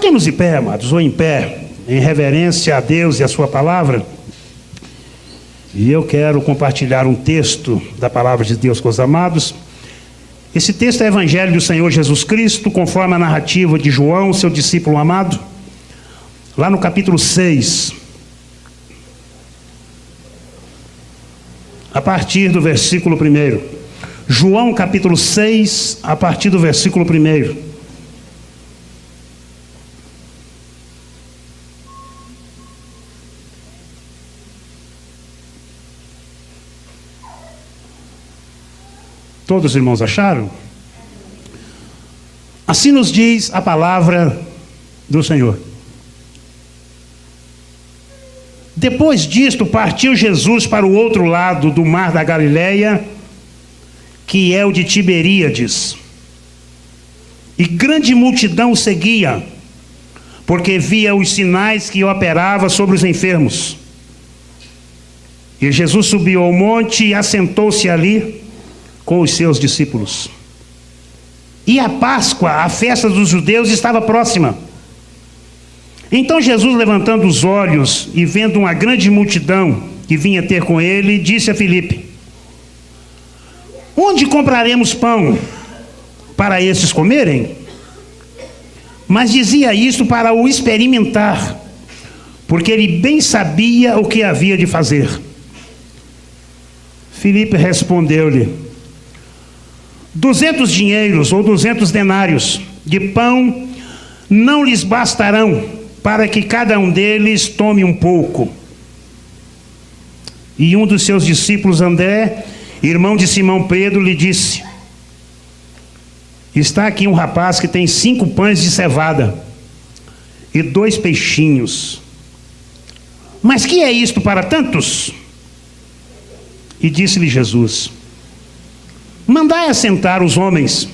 Coloquemos de pé, amados, ou em pé, em reverência a Deus e a sua palavra. E eu quero compartilhar um texto da palavra de Deus com os amados. Esse texto é o Evangelho do Senhor Jesus Cristo, conforme a narrativa de João, seu discípulo amado, lá no capítulo 6, a partir do versículo 1. João capítulo 6, a partir do versículo 1. Todos os irmãos acharam? Assim nos diz a palavra do Senhor. Depois disto, partiu Jesus para o outro lado do mar da Galileia, que é o de Tiberíades. E grande multidão o seguia, porque via os sinais que operava sobre os enfermos. E Jesus subiu ao monte e assentou-se ali com os seus discípulos. E a Páscoa, a festa dos judeus, estava próxima. Então Jesus, levantando os olhos e vendo uma grande multidão que vinha ter com ele, disse a Filipe: onde compraremos pão para estes comerem? Mas dizia isto para o experimentar, porque ele bem sabia o que havia de fazer. Filipe respondeu-lhe: 200 dinheiros ou 200 denários de pão não lhes bastarão para que cada um deles tome um pouco. E um dos seus discípulos, André, irmão de Simão Pedro, lhe disse: está aqui um rapaz que tem 5 pães de cevada e 2 peixinhos. Mas que é isto para tantos? E disse-lhe Jesus: mandai assentar os homens.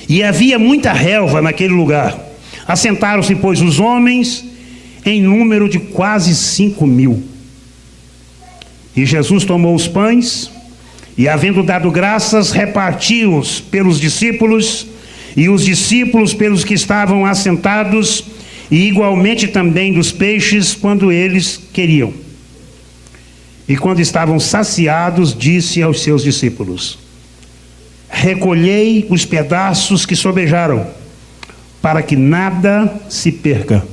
E havia muita relva naquele lugar. Assentaram-se, pois, os homens em número de quase 5.000. E Jesus tomou os pães e, havendo dado graças, repartiu-os pelos discípulos, e os discípulos pelos que estavam assentados, e igualmente também dos peixes, quando eles queriam. E quando estavam saciados, disse aos seus discípulos: recolhei os pedaços que sobejaram, para que nada se perca.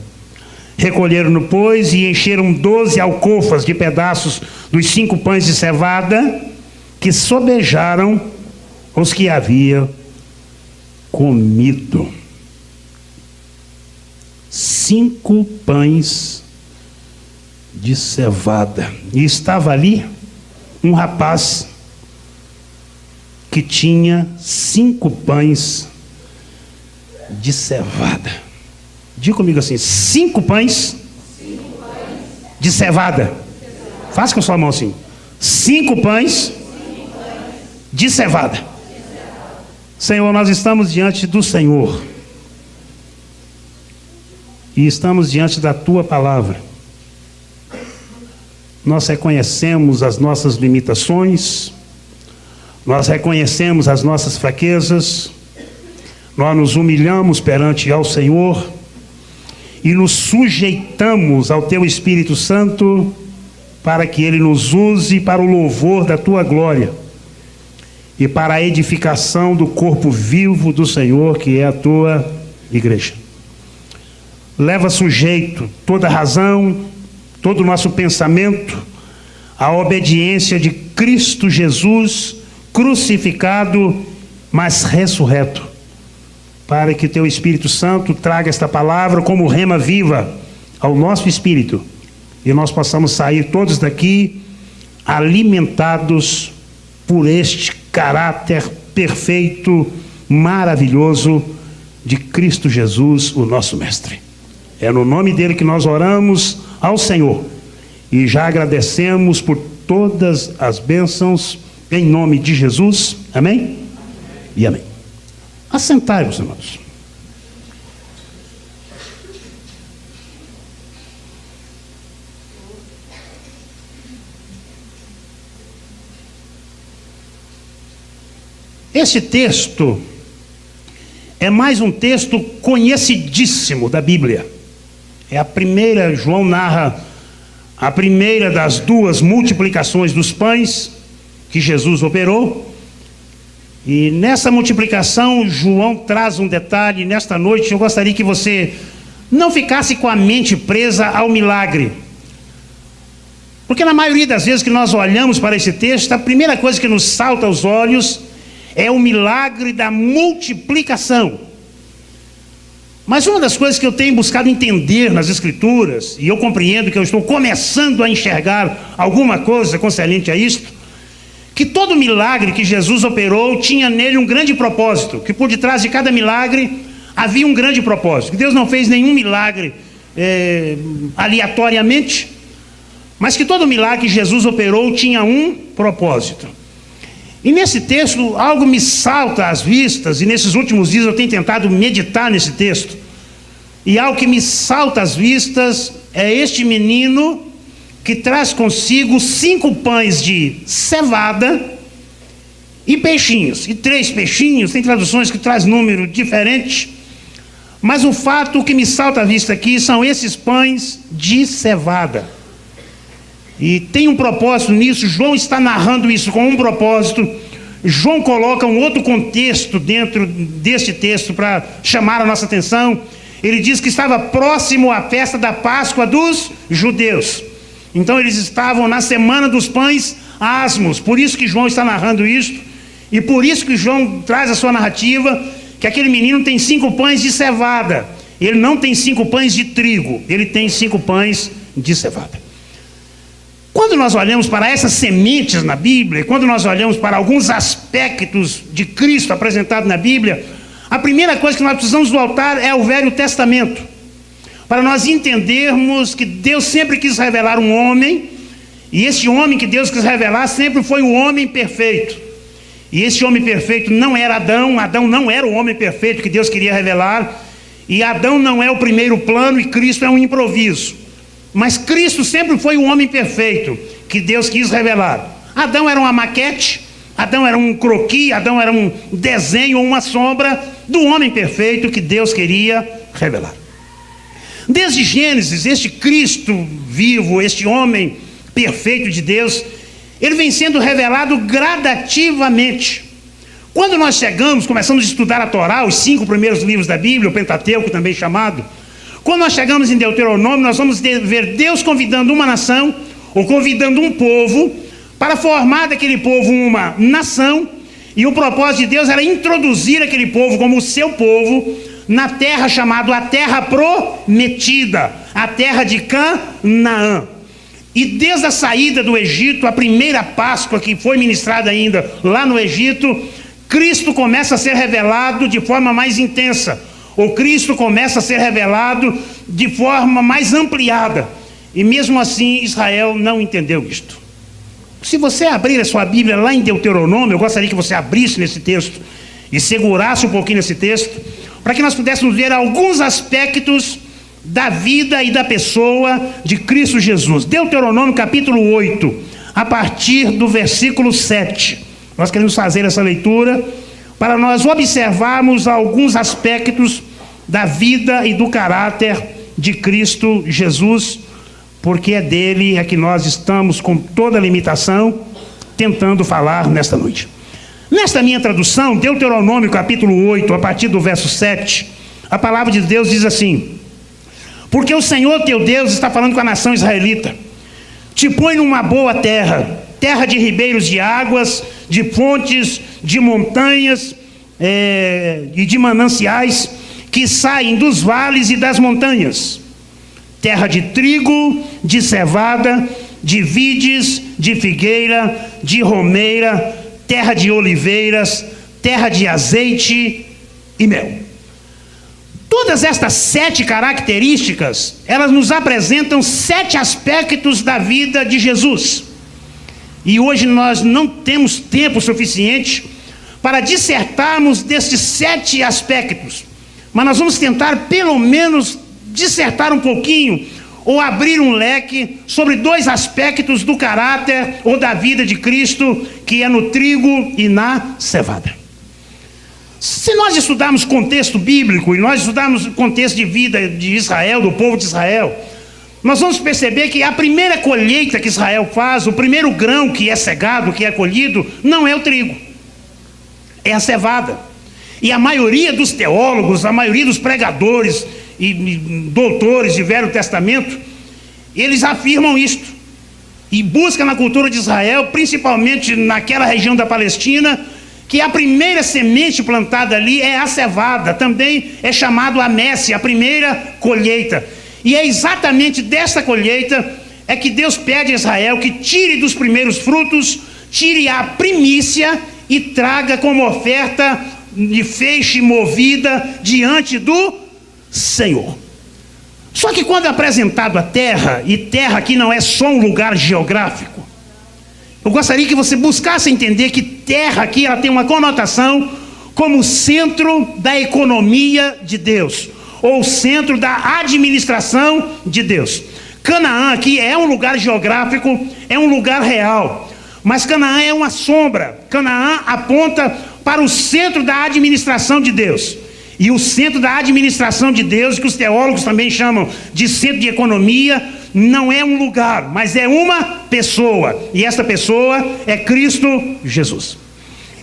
Recolheram-no, pois, e encheram 12 alcofas de pedaços dos 5 pães de cevada que sobejaram os que havia comido. 5 pães de cevada. E estava ali um rapaz que tinha 5 pães de cevada. Diga comigo assim: 5 pães de cevada. Faça com a sua mão assim: 5 pães de cevada. Senhor, nós estamos diante do Senhor e estamos diante da Tua palavra. Nós reconhecemos as nossas limitações, nós reconhecemos as nossas fraquezas, nós nos humilhamos perante ao Senhor e nos sujeitamos ao Teu Espírito Santo para que Ele nos use para o louvor da Tua glória e para a edificação do corpo vivo do Senhor, que é a Tua igreja. Leva sujeito toda razão, todo o nosso pensamento à obediência de Cristo Jesus, crucificado, mas ressurreto, para que Teu Espírito Santo traga esta palavra como rema viva ao nosso espírito, e nós possamos sair todos daqui alimentados por este caráter perfeito, maravilhoso de Cristo Jesus, o nosso Mestre. É no nome dele que nós oramos ao Senhor e já agradecemos por todas as bênçãos em nome de Jesus. Amém? E amém. Assentai-vos, irmãos. Esse texto é mais um texto conhecidíssimo da Bíblia. É a primeira, João narra a primeira das duas multiplicações dos pães que Jesus operou. E nessa multiplicação, João traz um detalhe. Nesta noite eu gostaria que você não ficasse com a mente presa ao milagre. Porque na maioria das vezes que nós olhamos para esse texto, a primeira coisa que nos salta aos olhos é o milagre da multiplicação. Mas uma das coisas que eu tenho buscado entender nas Escrituras, e eu compreendo que eu estou começando a enxergar alguma coisa concernente a isto, que todo milagre que Jesus operou tinha nele um grande propósito, que por detrás de cada milagre havia um grande propósito, que Deus não fez nenhum milagre aleatoriamente, mas que todo milagre que Jesus operou tinha um propósito. E nesse texto, algo me salta às vistas, e nesses últimos dias eu tenho tentado meditar nesse texto, e algo que me salta às vistas é este menino que traz consigo 5 pães de cevada e peixinhos, e 3 peixinhos. Tem traduções que traz número diferente, mas o fato que me salta à vista aqui são esses pães de cevada. E tem um propósito nisso. João está narrando isso com um propósito. João coloca um outro contexto dentro deste texto para chamar a nossa atenção. Ele diz que estava próximo à festa da Páscoa dos judeus. Então eles estavam na semana dos pães asmos. Por isso que João está narrando isso. E por isso que João traz a sua narrativa, que aquele menino tem 5 pães de cevada. Ele não tem 5 pães de trigo, ele tem 5 pães de cevada. Quando nós olhamos para essas sementes na Bíblia, quando nós olhamos para alguns aspectos de Cristo apresentado na Bíblia, a primeira coisa que nós precisamos voltar é o Velho Testamento, para nós entendermos que Deus sempre quis revelar um homem, e esse homem que Deus quis revelar sempre foi um homem perfeito. E esse homem perfeito não era Adão. Adão não era o homem perfeito que Deus queria revelar, e Adão não é o primeiro plano, e Cristo é um improviso. Mas Cristo sempre foi o homem perfeito que Deus quis revelar. Adão era uma maquete, Adão era um croquis, Adão era um desenho ou uma sombra do homem perfeito que Deus queria revelar. Desde Gênesis, este Cristo vivo, este homem perfeito de Deus, ele vem sendo revelado gradativamente. Quando nós começamos a estudar a Torá, os 5 primeiros livros da Bíblia, o Pentateuco também chamado, quando nós chegamos em Deuteronômio, nós vamos ver Deus convidando uma nação, ou convidando um povo, para formar daquele povo uma nação, e o propósito de Deus era introduzir aquele povo como o seu povo, na terra chamada a Terra Prometida, a terra de Canaã. E desde a saída do Egito, a primeira Páscoa que foi ministrada ainda lá no Egito, Cristo começa a ser revelado de forma mais intensa. O Cristo começa a ser revelado de forma mais ampliada. E mesmo assim, Israel não entendeu isto. Se você abrir a sua Bíblia lá em Deuteronômio, eu gostaria que você abrisse nesse texto e segurasse um pouquinho nesse texto, para que nós pudéssemos ver alguns aspectos da vida e da pessoa de Cristo Jesus. Deuteronômio capítulo 8, a partir do versículo 7. Nós queremos fazer essa leitura para nós observarmos alguns aspectos da vida e do caráter de Cristo Jesus, porque é dele que nós estamos, com toda a limitação, tentando falar nesta noite. Nesta minha tradução, Deuteronômio capítulo 8, a partir do verso 7, a palavra de Deus diz assim: porque o Senhor teu Deus está falando com a nação israelita, te põe numa boa terra, terra de ribeiros de águas, de fontes, de montanhas e de mananciais que saem dos vales e das montanhas, terra de trigo, de cevada, de vides, de figueira, de romeira, terra de oliveiras, terra de azeite e mel. Todas estas 7 características, elas nos apresentam 7 aspectos da vida de Jesus. E hoje nós não temos tempo suficiente para dissertarmos destes 7 aspectos, mas nós vamos tentar pelo menos dissertar um pouquinho, ou abrir um leque sobre 2 aspectos do caráter ou da vida de Cristo, que é no trigo e na cevada. Se nós estudarmos contexto bíblico e nós estudarmos o contexto de vida de Israel, do povo de Israel, nós vamos perceber que a primeira colheita que Israel faz, o primeiro grão que é cegado, que é colhido, não é o trigo, é a cevada. E a maioria dos teólogos, a maioria dos pregadores e doutores de Velho Testamento, eles afirmam isto. E buscam na cultura de Israel, principalmente naquela região da Palestina, que a primeira semente plantada ali é a cevada, também é chamado a messe, a primeira colheita. E é exatamente dessa colheita é que Deus pede a Israel que tire dos primeiros frutos, tire a primícia e traga como oferta de feixe movida diante do Senhor. Só que quando é apresentado a terra, e terra aqui não é só um lugar geográfico, eu gostaria que você buscasse entender que terra aqui ela tem uma conotação como centro da economia de Deus, ou centro da administração de Deus. Canaã aqui é um lugar geográfico, é um lugar real, mas Canaã é uma sombra. Canaã aponta para o centro da administração de Deus. E o centro da administração de Deus, que os teólogos também chamam de centro de economia, não é um lugar, mas é uma pessoa. E essa pessoa é Cristo Jesus.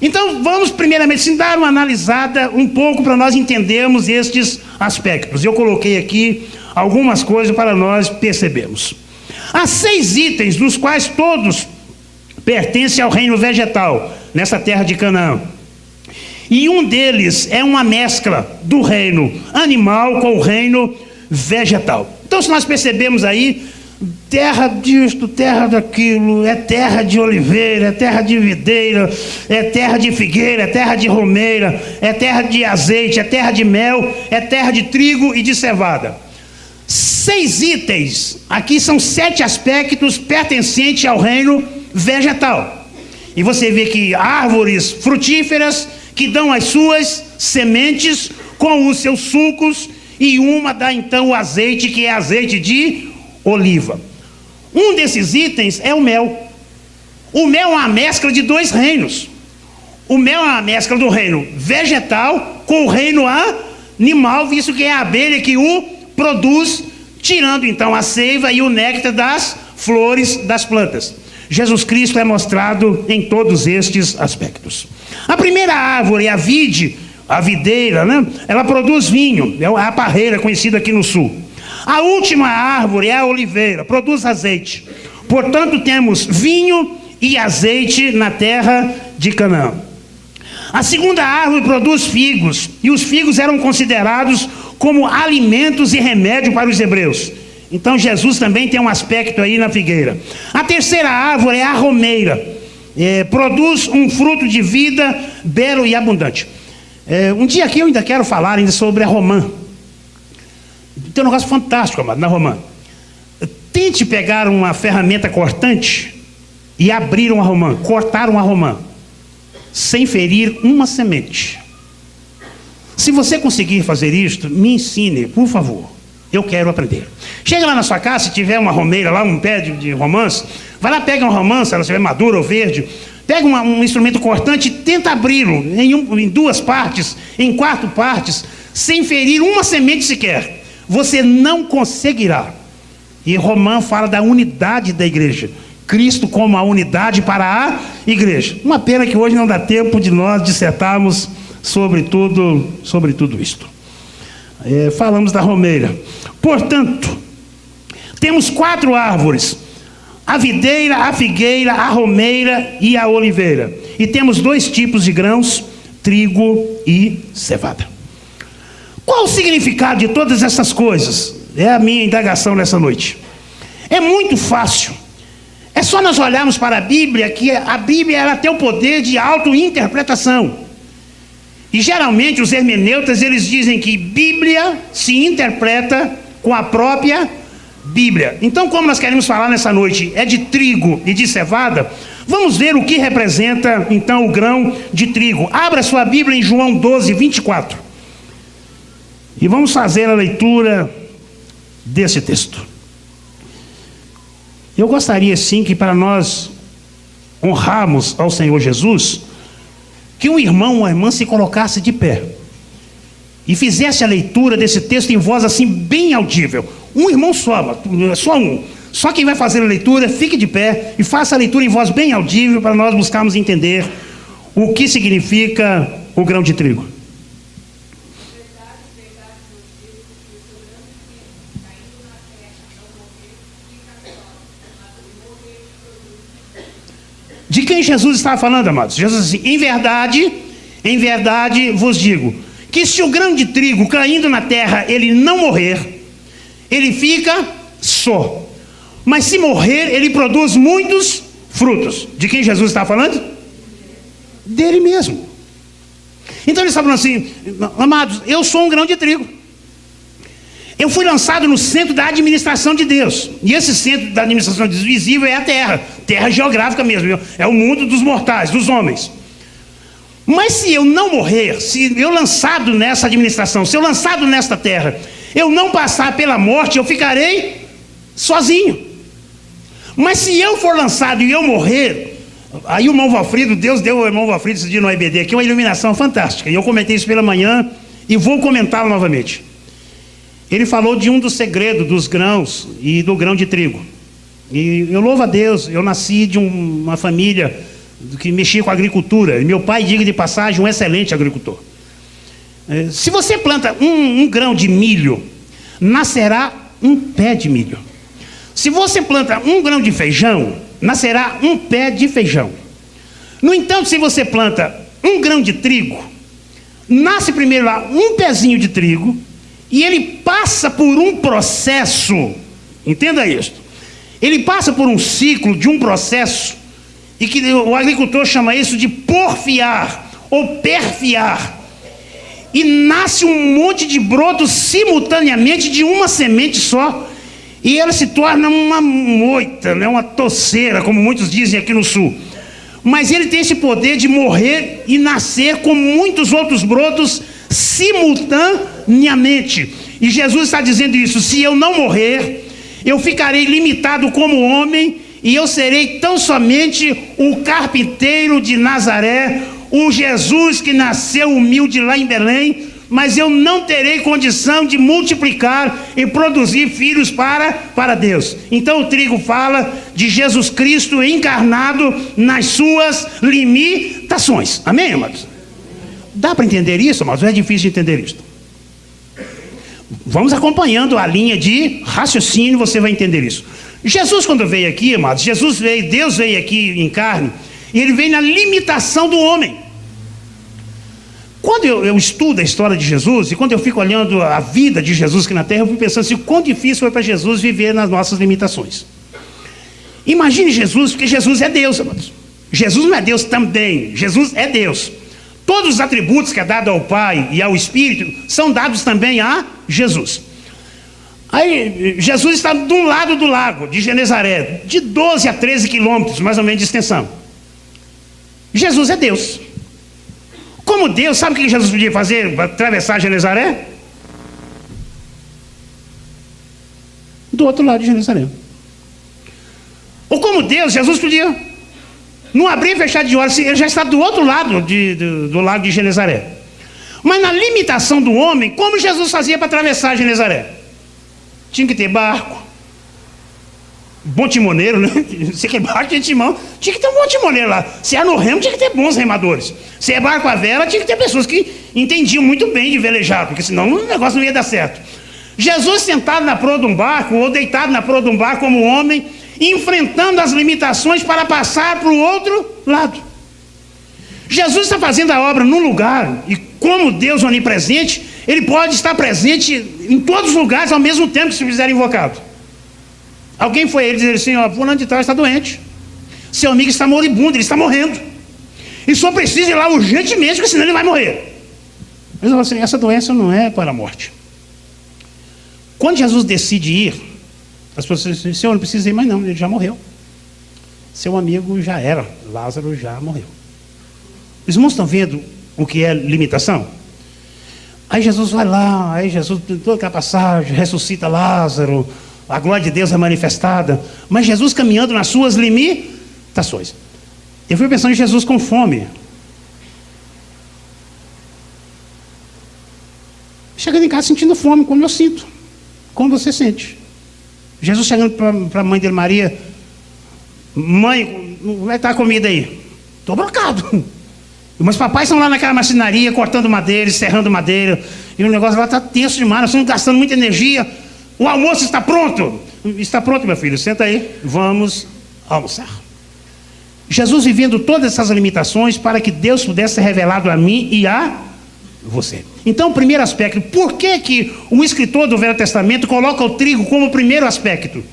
Então vamos primeiramente dar uma analisada um pouco para nós entendermos estes aspectos. Eu coloquei aqui algumas coisas para nós percebermos. Há 6 itens, dos quais todos pertencem ao reino vegetal, nessa terra de Canaã. E um deles é uma mescla do reino animal com o reino vegetal. Então, se nós percebemos aí, terra disto, terra daquilo, é terra de oliveira, é terra de videira, é terra de figueira, é terra de romeira, é terra de azeite, é terra de mel, é terra de trigo e de cevada. 6 itens, aqui são 7 aspectos pertencentes ao reino vegetal. E você vê que árvores frutíferas que dão as suas sementes com os seus sucos, e uma dá então o azeite, que é azeite de oliva. Um desses itens é o mel. O mel é uma mescla de 2 reinos. O mel é uma mescla do reino vegetal com o reino animal, visto que é a abelha que o produz, tirando então a seiva e o néctar das flores das plantas. Jesus Cristo é mostrado em todos estes aspectos. A primeira árvore é a vide, a videira, né? Ela produz vinho, é a parreira conhecida aqui no sul. A última árvore é a oliveira, produz azeite. Portanto, temos vinho e azeite na terra de Canaã. A segunda árvore produz figos, e os figos eram considerados como alimentos e remédio para os hebreus. Então Jesus também tem um aspecto aí na figueira. A terceira árvore é a romeira, produz um fruto de vida belo e abundante. Um dia aqui eu ainda quero falar ainda sobre a romã. Tem um negócio fantástico, amado, na romã. Tente pegar uma ferramenta cortante e abrir uma romã, cortar uma romã, sem ferir uma semente. Se você conseguir fazer isto, me ensine, por favor. Eu quero aprender. Chega lá na sua casa, se tiver uma romeira lá, um pé de romãs, vai lá, pega uma romã, se ela estiver madura ou verde, pega um instrumento cortante e tenta abri-lo em 2 partes, em 4 partes, sem ferir uma semente sequer. Você não conseguirá. E Romã fala da unidade da igreja. Cristo como a unidade para a igreja. Uma pena que hoje não dá tempo de nós dissertarmos sobre tudo isto. Falamos da romeira. Portanto, temos 4 árvores: a videira, a figueira, a romeira e a oliveira. E temos 2 tipos de grãos: trigo e cevada. Qual o significado de todas essas coisas? É a minha indagação nessa noite. É muito fácil. É só nós olharmos para a Bíblia, que a Bíblia ela tem o poder de autointerpretação. E geralmente os hermeneutas eles dizem que Bíblia se interpreta com a própria Bíblia. Então, como nós queremos falar nessa noite é de trigo e de cevada, vamos ver o que representa então o grão de trigo. Abra sua Bíblia em João 12, 24. E vamos fazer a leitura desse texto. Eu gostaria sim que para nós honrarmos ao Senhor Jesus, que um irmão ou uma irmã se colocasse de pé e fizesse a leitura desse texto em voz assim bem audível. Um irmão só um. Só quem vai fazer a leitura, fique de pé e faça a leitura em voz bem audível para nós buscarmos entender o que significa o grão de trigo. De quem Jesus estava falando, amados? Jesus disse assim: em verdade vos digo, que se o grão de trigo caindo na terra, ele não morrer, ele fica só. Mas se morrer, ele produz muitos frutos. De quem Jesus está falando? Dele mesmo. Então ele está falando assim: amados, eu sou um grão de trigo. Eu fui lançado no centro da administração de Deus. E esse centro da administração visível é a terra. Terra geográfica mesmo. É o mundo dos mortais, dos homens. Mas se eu não morrer, se eu lançado nessa administração, se eu lançado nesta terra, eu não passar pela morte, eu ficarei sozinho. Mas se eu for lançado e eu morrer, aí o irmão Valfrido, Deus deu ao irmão Valfrido esse dia no IBD aqui uma iluminação fantástica. E eu comentei isso pela manhã e vou comentá-lo novamente. Ele falou de um dos segredos dos grãos e do grão de trigo. E eu louvo a Deus, eu nasci de uma família que mexia com agricultura. E meu pai, diga de passagem, um excelente agricultor. Se você planta um grão de milho, nascerá um pé de milho. Se você planta um grão de feijão, nascerá um pé de feijão. No entanto, se você planta um grão de trigo, nasce primeiro lá um pezinho de trigo, e ele passa por um processo, entenda isto, ele passa por um ciclo de um processo, e que o agricultor chama isso de porfiar, ou perfiar, e nasce um monte de brotos simultaneamente de uma semente só, e ela se torna uma moita, né, uma toceira, como muitos dizem aqui no sul. Mas ele tem esse poder de morrer e nascer com muitos outros brotos simultaneamente. E Jesus está dizendo isso: se eu não morrer, eu ficarei limitado como homem, e eu serei tão somente o carpinteiro de Nazaré, o Jesus que nasceu humilde lá em Belém, mas eu não terei condição de multiplicar e produzir filhos para Deus. Então o trigo fala de Jesus Cristo encarnado nas suas limitações. Amém, amados? Dá para entender isso, amados? É difícil de entender isso. Vamos acompanhando a linha de raciocínio, você vai entender isso. Jesus, quando veio aqui, amados, Deus veio aqui em carne, e ele veio na limitação do homem. Quando eu estudo a história de Jesus, e quando eu fico olhando a vida de Jesus aqui na terra, eu fico pensando assim: quão difícil foi para Jesus viver nas nossas limitações. Imagine Jesus, porque Jesus é Deus, amados. Jesus não é Deus também, Jesus é Deus. Todos os atributos que é dado ao Pai e ao Espírito são dados também a Jesus. Aí Jesus está de um lado do lago de Genezaré, de 12 a 13 quilômetros mais ou menos de extensão. Jesus é Deus. Como Deus, sabe o que Jesus podia fazer para atravessar Genezaré? Do outro lado de Genezaré. Ou como Deus, Jesus podia não abrir e fechar de olhos, ele já está do outro lado do lago de Genezaré. Mas na limitação do homem, como Jesus fazia para atravessar Genezaré? Tinha que ter barco, bom timoneiro, né? Se é barco de timão, tinha que ter um bom timoneiro lá. Se é no remo, tinha que ter bons remadores. Se é barco a vela, tinha que ter pessoas que entendiam muito bem de velejar, porque senão o negócio não ia dar certo. Jesus sentado na proa de um barco, ou deitado na proa de um barco como homem, enfrentando as limitações para passar para o outro lado. Jesus está fazendo a obra num lugar, e como Deus onipresente, ele pode estar presente em todos os lugares ao mesmo tempo que se fizer invocado. Alguém foi a ele dizer assim: ó, fulano de tal está doente, seu amigo está moribundo, ele está morrendo, e só precisa ir lá urgentemente, porque senão ele vai morrer. Mas assim, essa doença não é para a morte. Quando Jesus decide ir, as pessoas dizem: Senhor, não precisa ir mais não, ele já morreu. Seu amigo já era, Lázaro já morreu. Os irmãos estão vendo o que é limitação? Aí Jesus vai lá, aí Jesus, toda aquela passagem, ressuscita Lázaro, a glória de Deus é manifestada, mas Jesus caminhando nas suas limitações. Eu fui pensando em Jesus com fome. Chegando em casa sentindo fome, como eu sinto, como você sente. Jesus chegando para a mãe dele, Maria: mãe, vai estar a comida aí? Estou brocado. E meus papais estão lá naquela marcenaria, cortando madeira, serrando madeira, e o negócio lá está tenso demais, nós estamos gastando muita energia. O almoço está pronto. Está pronto, meu filho, senta aí, vamos almoçar. Jesus vivendo todas essas limitações para que Deus pudesse ser revelado a mim e a você. Então, o primeiro aspecto, por que o escritor do Velho Testamento coloca o trigo como o primeiro aspecto?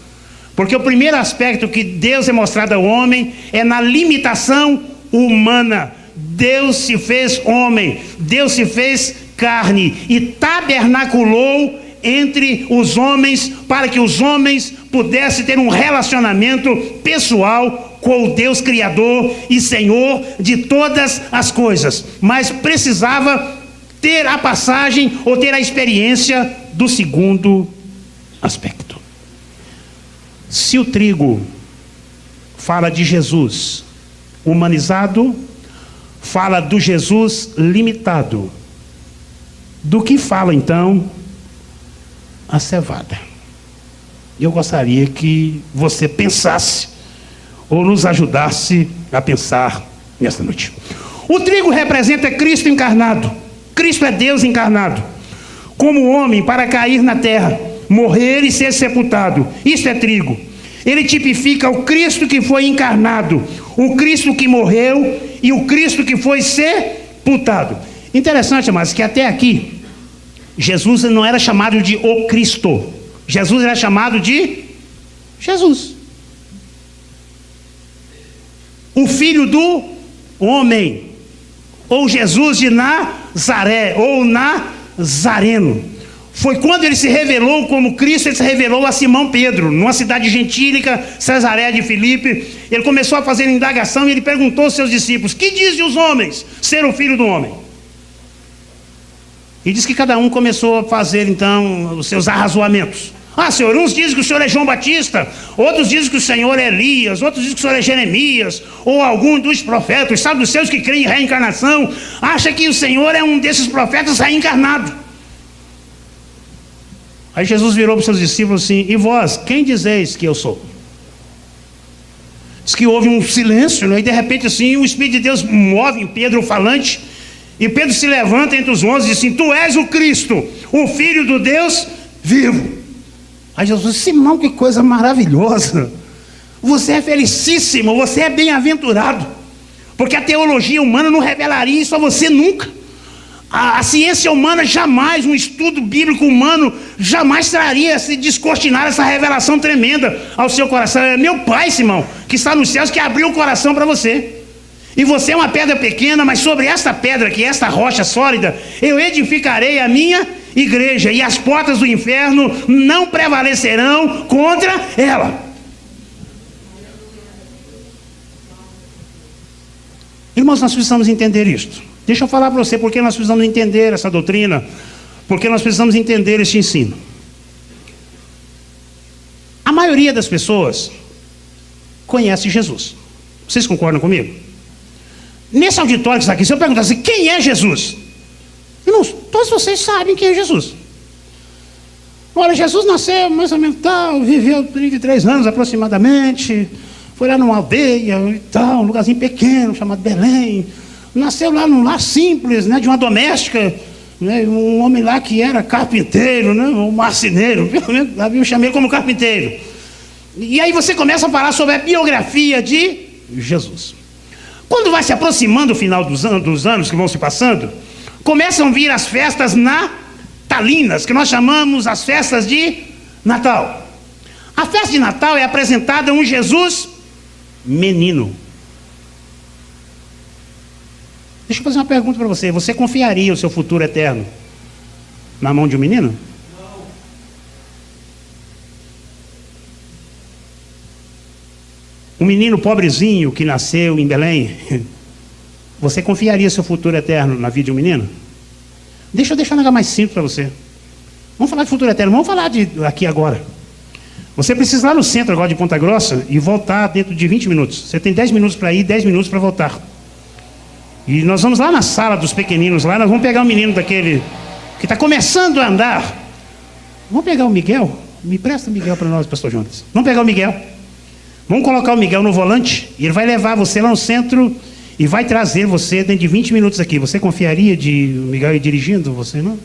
Porque o primeiro aspecto que Deus é mostrado ao homem é na limitação humana. Deus se fez homem, Deus se fez carne e tabernaculou entre os homens para que os homens pudessem ter um relacionamento pessoal com o Deus Criador e Senhor de todas as coisas. Mas precisava ter a passagem ou ter a experiência do segundo aspecto. Se o trigo fala de Jesus humanizado, fala do Jesus limitado, do que fala então a cevada? Eu gostaria que você pensasse ou nos ajudasse a pensar nesta noite. O trigo representa Cristo encarnado. Cristo é Deus encarnado, como homem para cair na terra, morrer e ser sepultado. Isto é trigo. Ele tipifica o Cristo que foi encarnado, o Cristo que morreu e o Cristo que foi sepultado. Interessante, mas que até aqui Jesus não era chamado de o Cristo. Jesus era chamado de Jesus, o Filho do homem, ou Jesus de Nazaré, ou Nazareno. Foi quando ele se revelou como Cristo, ele se revelou a Simão Pedro, numa cidade gentílica, Cesareia de Filipe. Ele começou a fazer indagação e ele perguntou aos seus discípulos: que dizem os homens ser o Filho do homem? E diz que cada um começou a fazer então os seus arrazoamentos. Ah, Senhor, uns dizem que o Senhor é João Batista, outros dizem que o Senhor é Elias, outros dizem que o Senhor é Jeremias, ou algum dos profetas, sabe, dos seus que creem em reencarnação, acha que o Senhor é um desses profetas reencarnado. Aí Jesus virou para os seus discípulos assim: e vós, quem dizeis que eu sou? Diz que houve um silêncio, né? E de repente assim, o Espírito de Deus move em Pedro o falante, e Pedro se levanta entre os 11 e diz assim: tu és o Cristo, o Filho do Deus vivo. Aí Jesus disse: Simão, que coisa maravilhosa, você é felicíssimo, você é bem-aventurado, porque a teologia humana não revelaria isso a você nunca. A ciência humana jamais, um estudo bíblico humano jamais traria, se descortinar essa revelação tremenda ao seu coração. É meu Pai, Simão, que está nos céus, que abriu o coração para você. E você é uma pedra pequena, mas sobre esta pedra, que é esta rocha sólida, eu edificarei a minha igreja, e as portas do inferno não prevalecerão contra ela. Irmãos, nós precisamos entender isto. Deixa eu falar para você porque nós precisamos entender essa doutrina, porque nós precisamos entender este ensino. A maioria das pessoas conhece Jesus. Vocês concordam comigo? Nesse auditório que está aqui, se eu perguntasse quem é Jesus, irmãos, todos vocês sabem quem é Jesus. Olha, Jesus nasceu mais ou menos tal, viveu 33 anos aproximadamente, foi lá numa aldeia e tal, um lugarzinho pequeno chamado Belém. Nasceu lá num lar simples, né, de uma doméstica, né, um homem lá que era carpinteiro, né, um marceneiro, eu chamei ele como carpinteiro. E aí você começa a falar sobre a biografia de Jesus. Quando vai se aproximando o final dos anos que vão se passando, começam a vir as festas natalinas, que nós chamamos as festas de Natal. A festa de Natal é apresentada um Jesus menino. Deixa eu fazer uma pergunta para você. Você confiaria o seu futuro eterno na mão de um menino? Não. Um menino pobrezinho que nasceu em Belém, você confiaria seu futuro eterno na vida de um menino? Deixa eu deixar um negócio mais simples para você. Vamos falar de futuro eterno, vamos falar de aqui agora. Você precisa ir lá no centro agora de Ponta Grossa e voltar dentro de 20 minutos. Você tem 10 minutos para ir, 10 minutos para voltar. E nós vamos lá na sala dos pequeninos, lá nós vamos pegar um menino daquele que está começando a andar. Vamos pegar o Miguel? Me presta o Miguel para nós, pastor Jonas. Vamos pegar o Miguel. Vamos colocar o Miguel no volante e ele vai levar você lá no centro e vai trazer você dentro de 20 minutos aqui. Você confiaria de o Miguel ir dirigindo? Você não?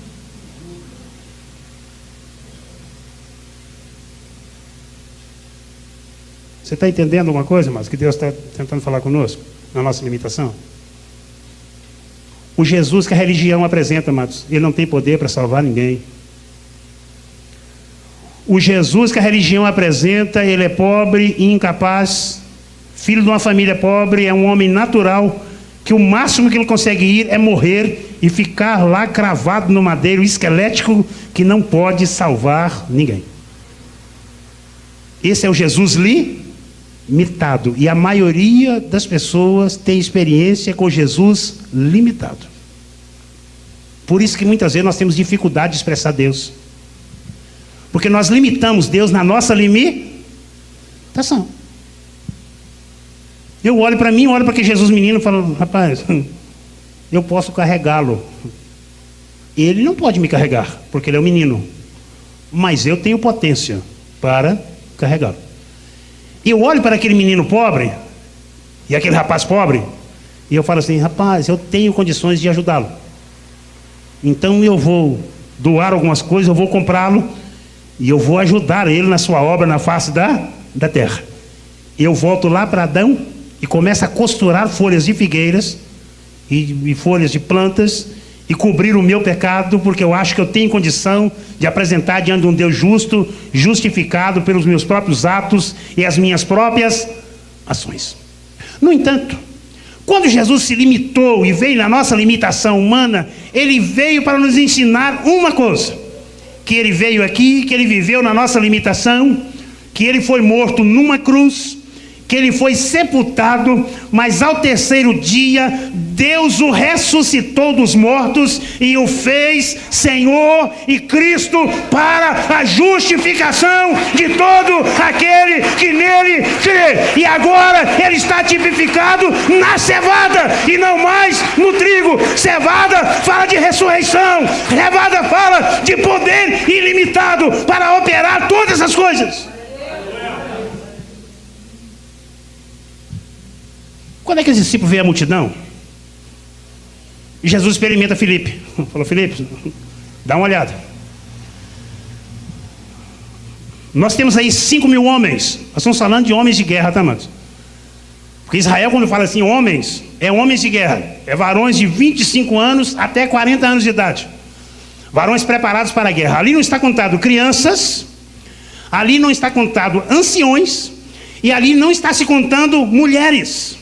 Você está entendendo alguma coisa, mas que Deus está tentando falar conosco na nossa limitação? O Jesus que a religião apresenta, amados, ele não tem poder para salvar ninguém. O Jesus que a religião apresenta, ele é pobre e incapaz, filho de uma família pobre, é um homem natural, que o máximo que ele consegue ir é morrer e ficar lá cravado no madeiro esquelético que não pode salvar ninguém. Esse é o Jesus limitado. E a maioria das pessoas tem experiência com Jesus limitado. Por isso que muitas vezes nós temos dificuldade de expressar Deus. Porque nós limitamos Deus na nossa limitação. Eu olho para mim, olho para que Jesus menino e falo, rapaz, eu posso carregá-lo. Ele não pode me carregar, porque ele é um menino. Mas eu tenho potência para carregá-lo. Eu olho para aquele menino pobre, e aquele rapaz pobre, e eu falo assim, rapaz, eu tenho condições de ajudá-lo. Então eu vou doar algumas coisas, eu vou comprá-lo, e eu vou ajudar ele na sua obra na face da terra. Eu volto lá para Adão e começo a costurar folhas de figueiras e folhas de plantas e cobrir o meu pecado, porque eu acho que eu tenho condição de apresentar diante de um Deus justo, justificado pelos meus próprios atos e as minhas próprias ações. No entanto, quando Jesus se limitou e veio na nossa limitação humana, ele veio para nos ensinar uma coisa: que ele veio aqui, que ele viveu na nossa limitação, que ele foi morto numa cruz, que ele foi sepultado, mas ao terceiro dia Deus o ressuscitou dos mortos e o fez Senhor e Cristo para a justificação de todo aquele que nele crê. E agora ele está tipificado na cevada e não mais no trigo. Cevada fala de ressurreição, cevada fala de poder ilimitado para operar todas as coisas. Quando é que os discípulos veem a multidão? E Jesus experimenta Filipe. Falou, Filipe, dá uma olhada. Nós temos aí 5.000 homens. Nós estamos falando de homens de guerra, tá, amados? Porque Israel, quando fala assim, homens, é homens de guerra. É varões de 25 anos até 40 anos de idade. Varões preparados para a guerra. Ali não está contado crianças, ali não está contado anciões, e ali não está se contando mulheres.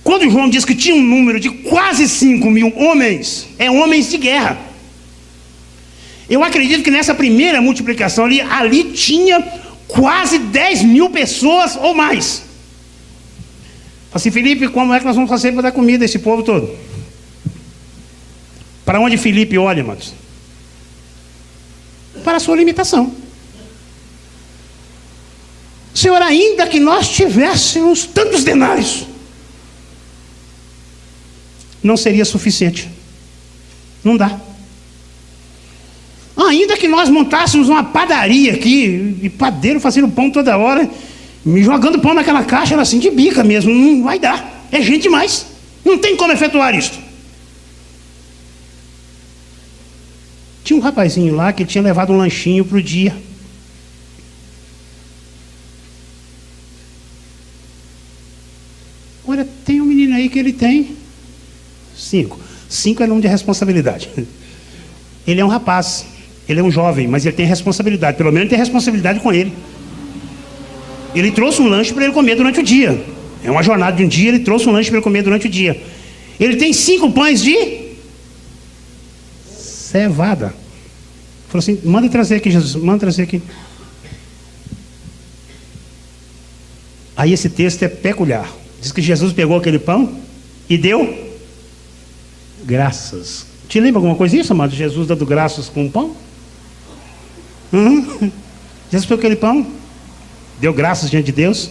Quando João diz que tinha um número de quase 5.000 homens, é homens de guerra. Eu acredito que nessa primeira multiplicação ali tinha quase 10.000 pessoas ou mais. Falei assim, Filipe, como é que nós vamos fazer para dar comida a esse povo todo? Para onde Filipe olha, irmãos? Para a sua limitação. Senhor, ainda que nós tivéssemos tantos denários, não seria suficiente. Não dá. Ainda que nós montássemos uma padaria aqui, e padeiro fazendo pão toda hora, me jogando pão naquela caixa, assim, de bica mesmo, não vai dar. É gente demais. Não tem como efetuar isto. Tinha um rapazinho lá que tinha levado um lanchinho para o dia. Olha, tem um menino aí que ele tem 5. 5 é número de responsabilidade. Ele é um rapaz, ele é um jovem, mas ele tem responsabilidade. Pelo menos tem responsabilidade com ele. Ele trouxe um lanche para ele comer durante o dia. É uma jornada de um dia, ele trouxe um lanche para ele comer durante o dia. Ele tem 5 pães de cevada. Falou assim, manda trazer aqui, Jesus, manda trazer aqui. Aí esse texto é peculiar. Diz que Jesus pegou aquele pão e deu graças. Te lembra alguma coisa disso, amado? Jesus dando graças com o pão? Jesus pegou aquele pão, deu graças diante de Deus,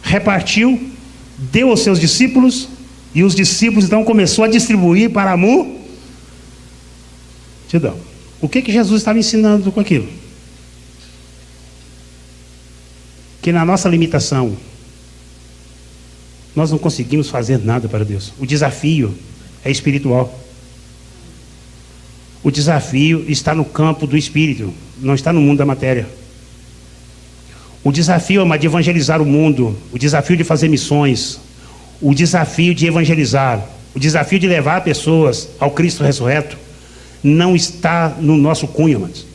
repartiu, deu aos seus discípulos, e os discípulos então começou a distribuir para a multidão. Então, o que Jesus estava ensinando com aquilo? Que na nossa limitação, nós não conseguimos fazer nada para Deus. O desafio é espiritual. O desafio está no campo do espírito, não está no mundo da matéria. O desafio é de evangelizar o mundo, o desafio de fazer missões, o desafio de evangelizar, o desafio de levar pessoas ao Cristo ressurreto, não está no nosso cunho, mas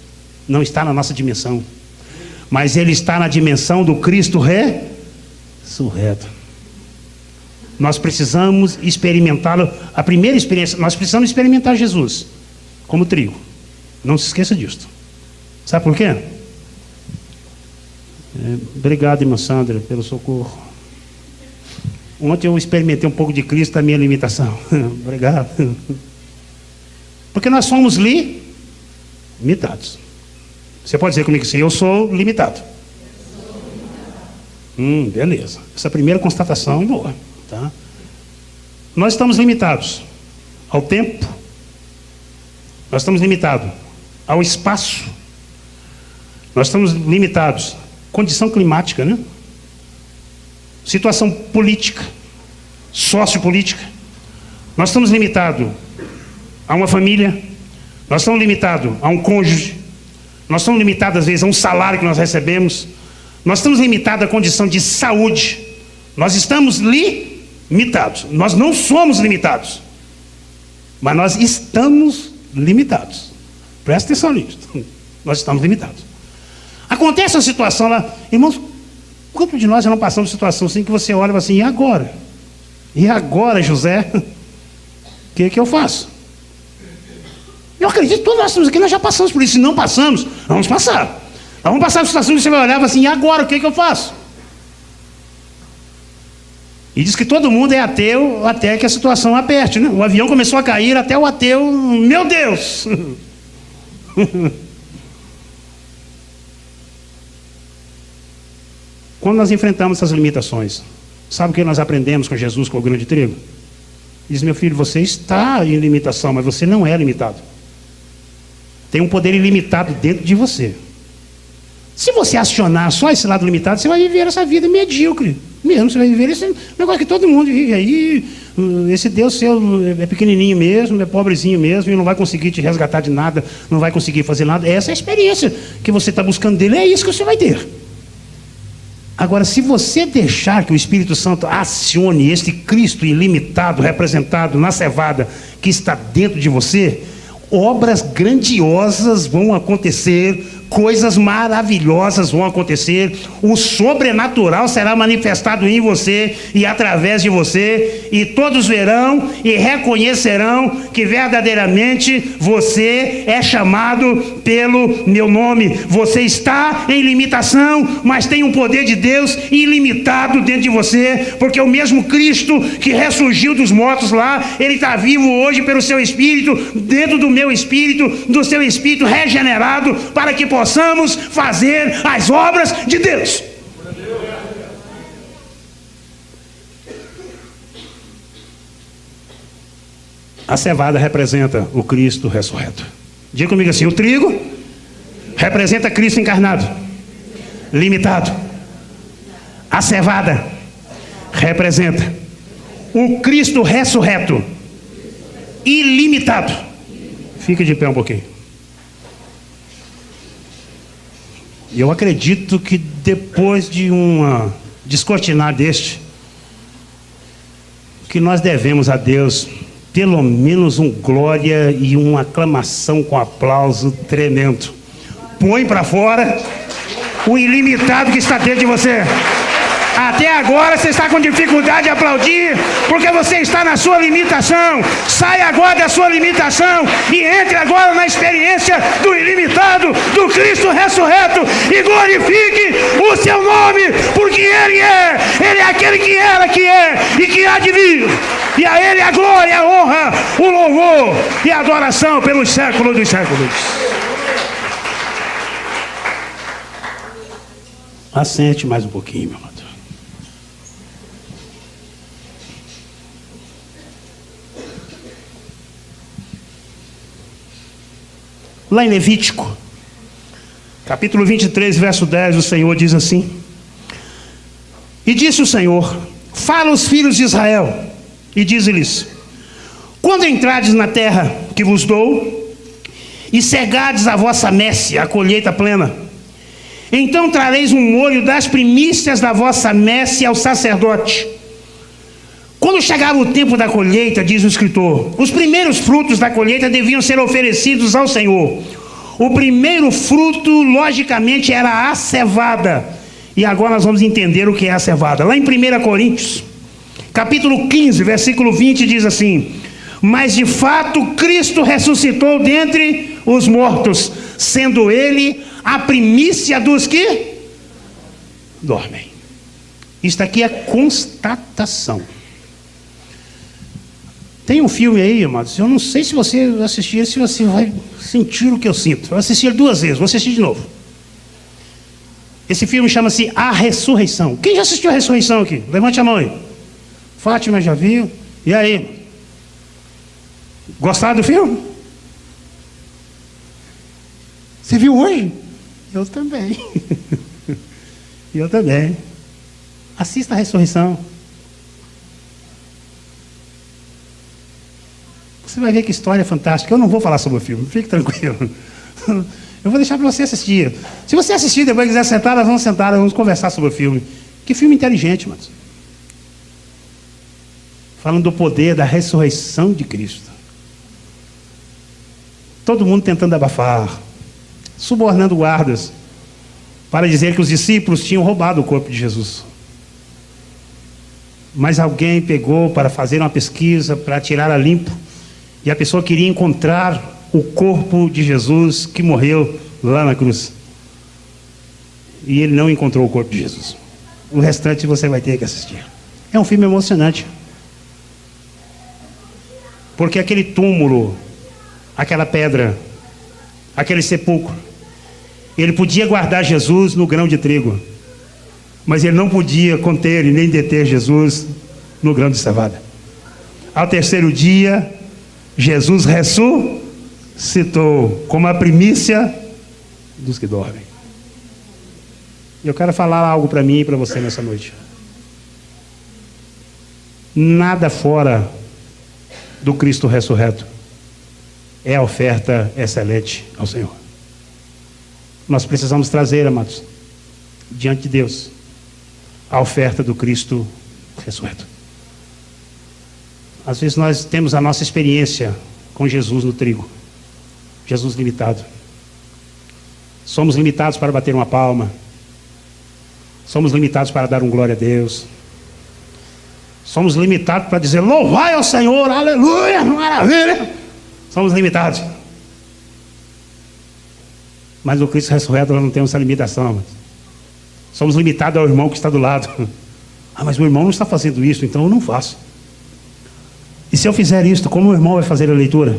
não está na nossa dimensão, mas ele está na dimensão do Cristo ressurreto. Nós precisamos experimentá-lo. A primeira experiência, nós precisamos experimentar Jesus como trigo. Não se esqueça disso. Sabe por quê? Obrigado, irmã Sandra, pelo socorro. Ontem eu experimentei um pouco de Cristo da minha limitação. Obrigado. Porque nós somos limitados. Você pode dizer comigo assim: eu sou limitado. Beleza. Essa primeira constatação é boa. Tá? Nós estamos limitados ao tempo, nós estamos limitados ao espaço, nós estamos limitados à condição climática, né? Situação política, sociopolítica. Nós estamos limitados a uma família, nós estamos limitados a um cônjuge, nós estamos limitados às vezes a um salário que nós recebemos, nós estamos limitados à condição de saúde, nós estamos limitados. Nós não somos limitados, mas nós estamos limitados. Presta atenção nisso. Nós estamos limitados. Acontece uma situação lá, irmãos, quantos de nós já não passamos por situação assim que você olha e fala assim: e agora? E agora, José? O que eu faço? Eu acredito que todos nós estamos aqui, nós já passamos por isso. Se não passamos, nós vamos passar. Nós vamos passar por situação que você vai olhar e falar assim: e agora, o que eu faço? E diz que todo mundo é ateu até que a situação aperte, né? O avião começou a cair, até o ateu, meu Deus! Quando nós enfrentamos essas limitações, sabe o que nós aprendemos com Jesus, com o grão de trigo? Diz: meu filho, você está em limitação, mas você não é limitado. Tem um poder ilimitado dentro de você. Se você acionar só esse lado limitado, você vai viver essa vida medíocre. Mesmo, você vai viver esse negócio que todo mundo vive aí. Esse Deus seu é pequenininho mesmo, é pobrezinho mesmo, e não vai conseguir te resgatar de nada, não vai conseguir fazer nada. Essa é a experiência que você está buscando dele, é isso que você vai ter. Agora, se você deixar que o Espírito Santo acione esse Cristo ilimitado, representado na cevada, que está dentro de você, obras grandiosas vão acontecer, coisas maravilhosas vão acontecer, o sobrenatural será manifestado em você e através de você, e todos verão e reconhecerão que verdadeiramente você é chamado pelo meu nome. Você está em limitação, mas tem um poder de Deus ilimitado dentro de você, porque o mesmo Cristo que ressurgiu dos mortos lá, ele está vivo hoje pelo seu Espírito, dentro do meu Espírito, do seu Espírito regenerado, para que possamos fazer as obras de Deus. A cevada representa o Cristo ressurreto. Diga comigo assim: o trigo representa Cristo encarnado, limitado. A cevada representa o Cristo ressurreto, ilimitado. Fique de pé um pouquinho. E eu acredito que depois de uma descortinar deste, que nós devemos a Deus pelo menos um glória e uma aclamação com aplauso tremendo. Põe para fora o ilimitado que está dentro de você. Até agora você está com dificuldade de aplaudir, porque você está na sua limitação. Saia agora da sua limitação e entre agora na experiência do ilimitado, do Cristo ressurreto, e glorifique o seu nome, porque Ele é aquele que era, que é e que há de vir. E a Ele a glória, a honra, o louvor e a adoração pelos séculos dos séculos. Assente mais um pouquinho, meu amado. Lá em Levítico, capítulo 23, verso 10, o Senhor diz assim: E disse o Senhor: Fala aos filhos de Israel, e dize-lhes: Quando entrardes na terra que vos dou, e cegardes a vossa messe, a colheita plena, então trareis um molho das primícias da vossa messe ao sacerdote. Quando chegava o tempo da colheita, diz o escritor, os primeiros frutos da colheita deviam ser oferecidos ao Senhor. O primeiro fruto, logicamente, era a cevada. E agora nós vamos entender o que é a cevada. Lá em 1 Coríntios, capítulo 15, versículo 20, diz assim: Mas de fato Cristo ressuscitou dentre os mortos, sendo Ele a primícia dos que dormem. Isto aqui é constatação. Tem um filme aí, amados, eu não sei se você assistir, se você vai sentir o que eu sinto. Eu assisti ele 2 vezes, vou assistir de novo. Esse filme chama-se A Ressurreição. Quem já assistiu A Ressurreição aqui? Levante a mão aí. Fátima já viu? E aí? Gostaram do filme? Você viu hoje? Eu também. Eu também. Assista A Ressurreição. Você vai ver que história fantástica. Eu não vou falar sobre o filme, fique tranquilo. Eu vou deixar para você assistir. Se você assistir, depois quiser sentar, nós vamos sentar, vamos conversar sobre o filme. Que filme inteligente, mano. Falando do poder da ressurreição de Cristo. Todo mundo tentando abafar, subornando guardas, para dizer que os discípulos tinham roubado o corpo de Jesus. Mas alguém pegou para fazer uma pesquisa, para tirar a limpo, e a pessoa queria encontrar o corpo de Jesus que morreu lá na cruz. E ele não encontrou o corpo de Jesus. O restante você vai ter que assistir. É um filme emocionante. Porque aquele túmulo, aquela pedra, aquele sepulcro, ele podia guardar Jesus no grão de trigo, mas ele não podia conter e nem deter Jesus no grão de cevada. Ao terceiro dia, Jesus ressuscitou como a primícia dos que dormem. Eu quero falar algo para mim e para você nessa noite. Nada fora do Cristo ressurreto é a oferta excelente ao Senhor. Nós precisamos trazer, amados, diante de Deus, a oferta do Cristo ressurreto. Às vezes nós temos a nossa experiência com Jesus no trigo. Jesus limitado. Somos limitados para bater uma palma. Somos limitados para dar um glória a Deus. Somos limitados para dizer louvai ao Senhor, aleluia, maravilha. Somos limitados. Mas no Cristo ressurreto nós não temos essa limitação. Mas somos limitados ao irmão que está do lado. Ah, mas o irmão não está fazendo isso, então eu não faço. E se eu fizer isso, como o irmão vai fazer a leitura?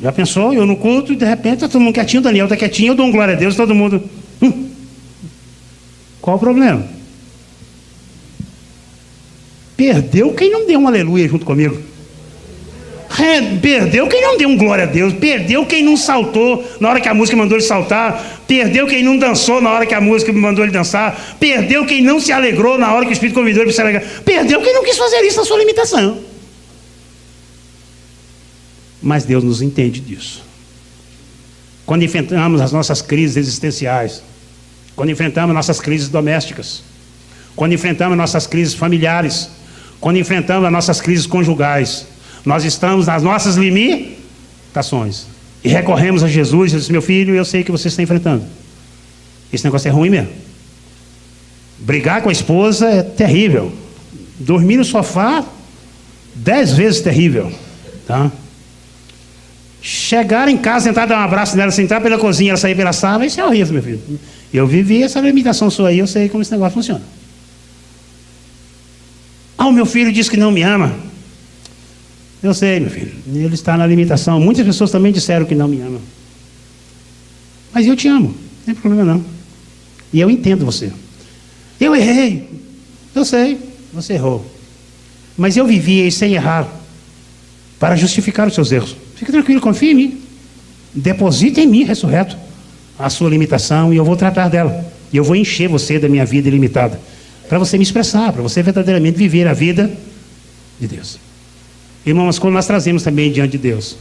Já pensou? Eu no culto e de repente está todo mundo quietinho, Daniel está quietinho, eu dou um glória a Deus, todo mundo. Qual o problema? Perdeu quem não deu um aleluia junto comigo. Perdeu quem não deu um glória a Deus. Perdeu quem não saltou na hora que a música mandou ele saltar. Perdeu quem não dançou na hora que a música mandou ele dançar. Perdeu quem não se alegrou na hora que o Espírito convidou ele para se alegrar. Perdeu quem não quis fazer isso na sua limitação. Mas Deus nos entende disso. Quando enfrentamos as nossas crises existenciais, quando enfrentamos nossas crises domésticas, quando enfrentamos nossas crises familiares, quando enfrentamos as nossas crises conjugais, nós estamos nas nossas limitações e recorremos a Jesus e diz: meu filho, eu sei que você está enfrentando. Esse negócio é ruim mesmo. Brigar com a esposa é terrível. Dormir no sofá 10 vezes terrível, tá? Chegar em casa, tentar dar um abraço nela, se entrar pela cozinha, ela sair pela sala, isso é horrível, meu filho. Eu vivi essa limitação sua aí, eu sei como esse negócio funciona. Ah, o meu filho diz que não me ama. Eu sei, meu filho, ele está na limitação. Muitas pessoas também disseram que não me amam. Mas eu te amo, não tem problema não. E eu entendo você. Eu errei, eu sei, você errou. Mas eu vivi sem errar, para justificar os seus erros. Fique tranquilo, confie em mim. Deposite em mim, ressurreto, a sua limitação e eu vou tratar dela. E eu vou encher você da minha vida ilimitada. Para você me expressar, para você verdadeiramente viver a vida de Deus. Irmãos, quando nós trazemos também diante de Deus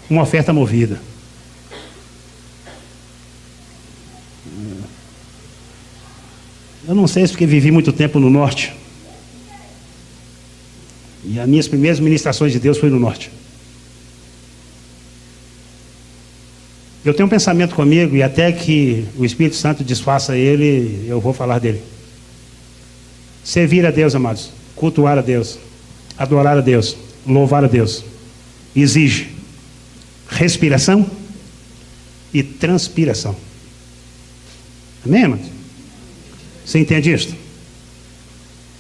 uma oferta movida. Eu não sei se porque vivi muito tempo no norte. E as minhas primeiras ministrações de Deus foi no norte. Eu tenho um pensamento comigo, e até que o Espírito Santo desfaça ele, eu vou falar dele. Servir a Deus, amados, cultuar a Deus, adorar a Deus, louvar a Deus, exige respiração e transpiração. Amém, amados? Você entende isso?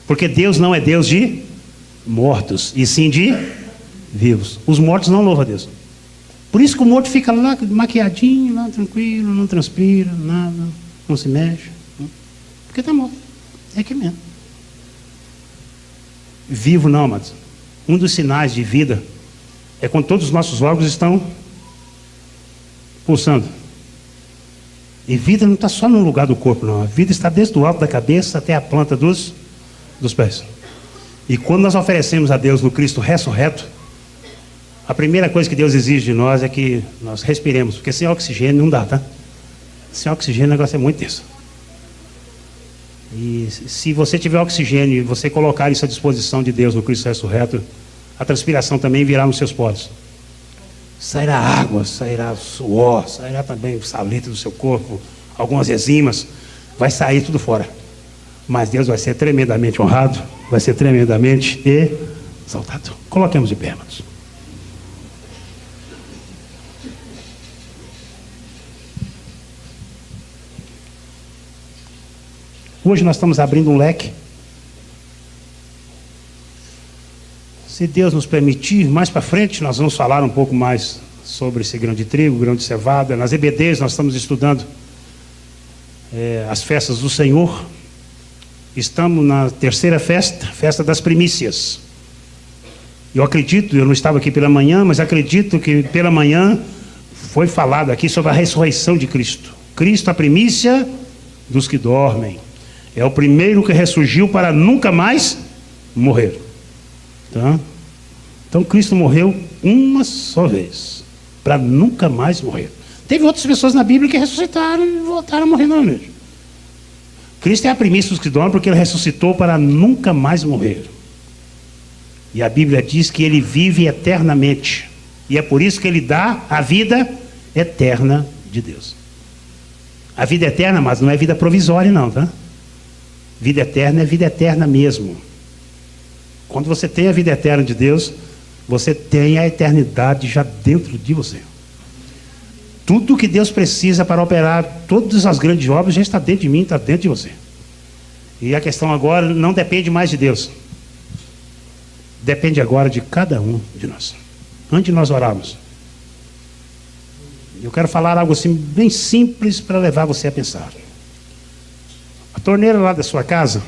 Porque Deus não é Deus de mortos, e sim de vivos. Os mortos não louvam a Deus. Por isso que o morto fica lá maquiadinho, lá tranquilo, não transpira, nada, não se mexe. Porque está morto. É que mesmo. Vivo não, amados. Um dos sinais de vida é quando todos os nossos órgãos estão pulsando. E vida não está só no lugar do corpo, não. A vida está desde o alto da cabeça até a planta dos pés. E quando nós oferecemos a Deus no Cristo ressurreto, a primeira coisa que Deus exige de nós é que nós respiremos, porque sem oxigênio não dá, tá? Sem oxigênio o negócio é muito tenso. E se você tiver oxigênio e você colocar isso à disposição de Deus no Cristo ressurreto, a transpiração também virá nos seus poros. Sairá água, sairá suor, sairá também o salito do seu corpo, algumas enzimas, vai sair tudo fora. Mas Deus vai ser tremendamente honrado, vai ser tremendamente exaltado. Coloquemos de pé, amados. Hoje nós estamos abrindo um leque. Se Deus nos permitir, mais para frente nós vamos falar um pouco mais sobre esse grão de trigo, grão de cevada. Nas EBDs nós estamos estudando as festas do Senhor. Estamos na terceira festa, festa das primícias. Eu acredito, eu não estava aqui pela manhã, mas acredito que pela manhã foi falado aqui sobre a ressurreição de Cristo. Cristo, a primícia dos que dormem. É o primeiro que ressurgiu para nunca mais morrer. Tá? Então Cristo morreu uma só vez, para nunca mais morrer. Teve outras pessoas na Bíblia que ressuscitaram e voltaram a morrer novamente. Cristo é a primícia dos que dormem porque Ele ressuscitou para nunca mais morrer. E a Bíblia diz que Ele vive eternamente. E é por isso que Ele dá a vida eterna de Deus. A vida eterna, mas não é vida provisória não, tá? Vida eterna é vida eterna mesmo. Quando você tem a vida eterna de Deus, você tem a eternidade já dentro de você. Tudo que Deus precisa para operar todas as grandes obras já está dentro de mim, está dentro de você. E a questão agora não depende mais de Deus. Depende agora de cada um de nós. Antes de nós orarmos, eu quero falar algo assim bem simples para levar você a pensar. A torneira lá da sua casa,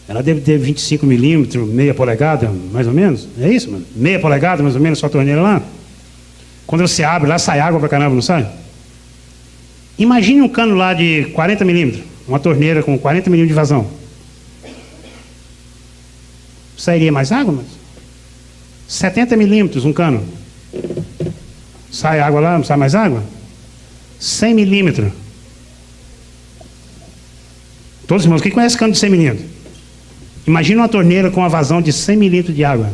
ela deve ter 25 milímetros, meia polegada, mais ou menos. É isso, mano? Meia polegada, mais ou menos, sua torneira lá. Quando você abre lá, sai água pra caramba, não sai? Imagine um cano lá de 40 milímetros. Uma torneira com 40 milímetros de vazão. Sairia mais água, mas 70 milímetros, um cano. Sai água lá, não sai mais água? 100 milímetros. Todos os irmãos, quem conhece cano de 100 milímetros? Imagina uma torneira com uma vazão de 100 milímetros de água.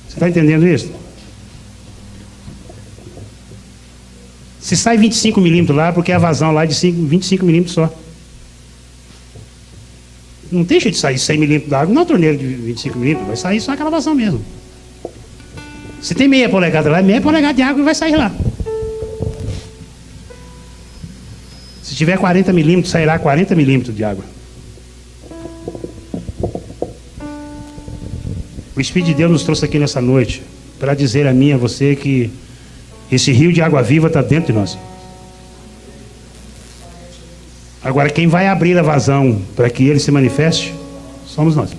Você está entendendo isso? Se sai 25 milímetros lá, porque a vazão lá é de 25 milímetros só. Não tem jeito de sair 100 milímetros de água na torneira de 25 milímetros, vai sair só aquela vazão mesmo. Se tem meia polegada lá, meia polegada de água vai sair lá. Se tiver 40 milímetros, sairá 40 milímetros de água. O Espírito de Deus nos trouxe aqui nessa noite para dizer a mim e a você que esse rio de água viva está dentro de nós. Agora, quem vai abrir a vazão para que ele se manifeste, somos nós.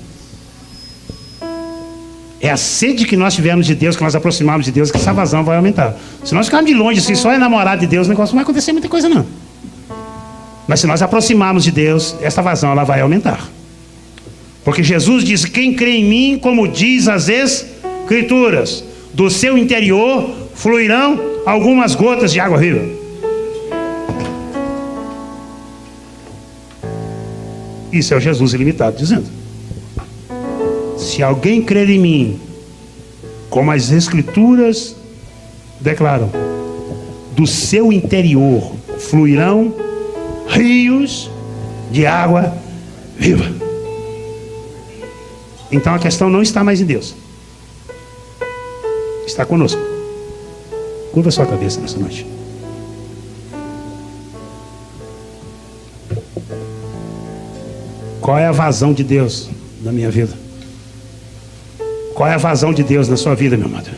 É a sede que nós tivermos de Deus, que nós aproximarmos de Deus, que essa vazão vai aumentar. Se nós ficarmos de longe, assim, só enamorado de Deus, o negócio não vai acontecer muita coisa, não. Mas se nós aproximarmos de Deus, essa vazão ela vai aumentar. Porque Jesus disse: quem crê em mim, como diz as Escrituras, do seu interior fluirão algumas gotas de água viva. Isso é o Jesus ilimitado dizendo: se alguém crer em mim, como as Escrituras declaram, do seu interior fluirão rios de água viva. Então a questão não está mais em Deus, está conosco. Curva sua cabeça nessa noite. Qual é a vazão de Deus na minha vida? Qual é a vazão de Deus na sua vida, meu amado?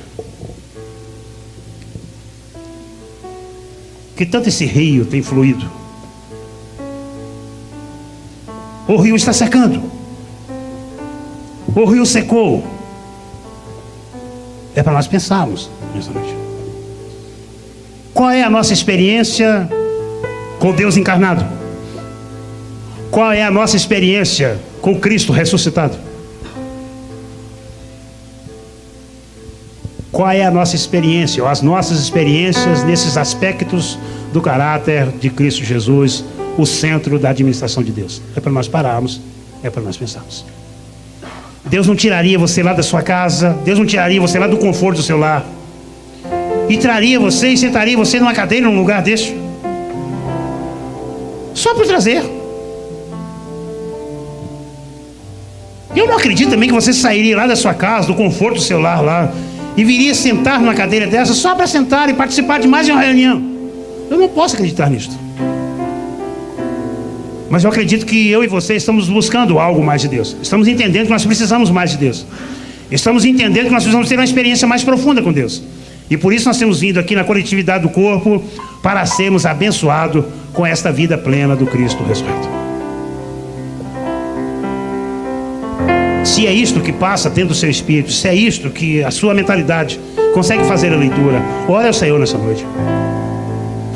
Que tanto esse rio tem fluído? O rio está secando. O rio secou. É para nós pensarmos nessa noite. Qual é a nossa experiência com Deus encarnado? Qual é a nossa experiência com Cristo ressuscitado? Qual é a nossa experiência, ou as nossas experiências nesses aspectos do caráter de Cristo Jesus, o centro da administração de Deus? É para nós pararmos, é para nós pensarmos. Deus não tiraria você lá da sua casa, Deus não tiraria você lá do conforto do seu lar, e traria você e sentaria você numa cadeira num lugar desse, só por trazer. Eu não acredito também que você sairia lá da sua casa, do conforto do seu lar lá, e viria sentar numa cadeira dessa só para sentar e participar de mais uma reunião. Eu não posso acreditar nisto. Mas eu acredito que eu e você estamos buscando algo mais de Deus. Estamos entendendo que nós precisamos mais de Deus. Estamos entendendo que nós precisamos ter uma experiência mais profunda com Deus. E por isso nós temos vindo aqui na coletividade do corpo para sermos abençoados com esta vida plena do Cristo ressurreto. Se é isto que passa dentro do seu espírito, se é isto que a sua mentalidade consegue fazer a leitura, ore ao Senhor nessa noite.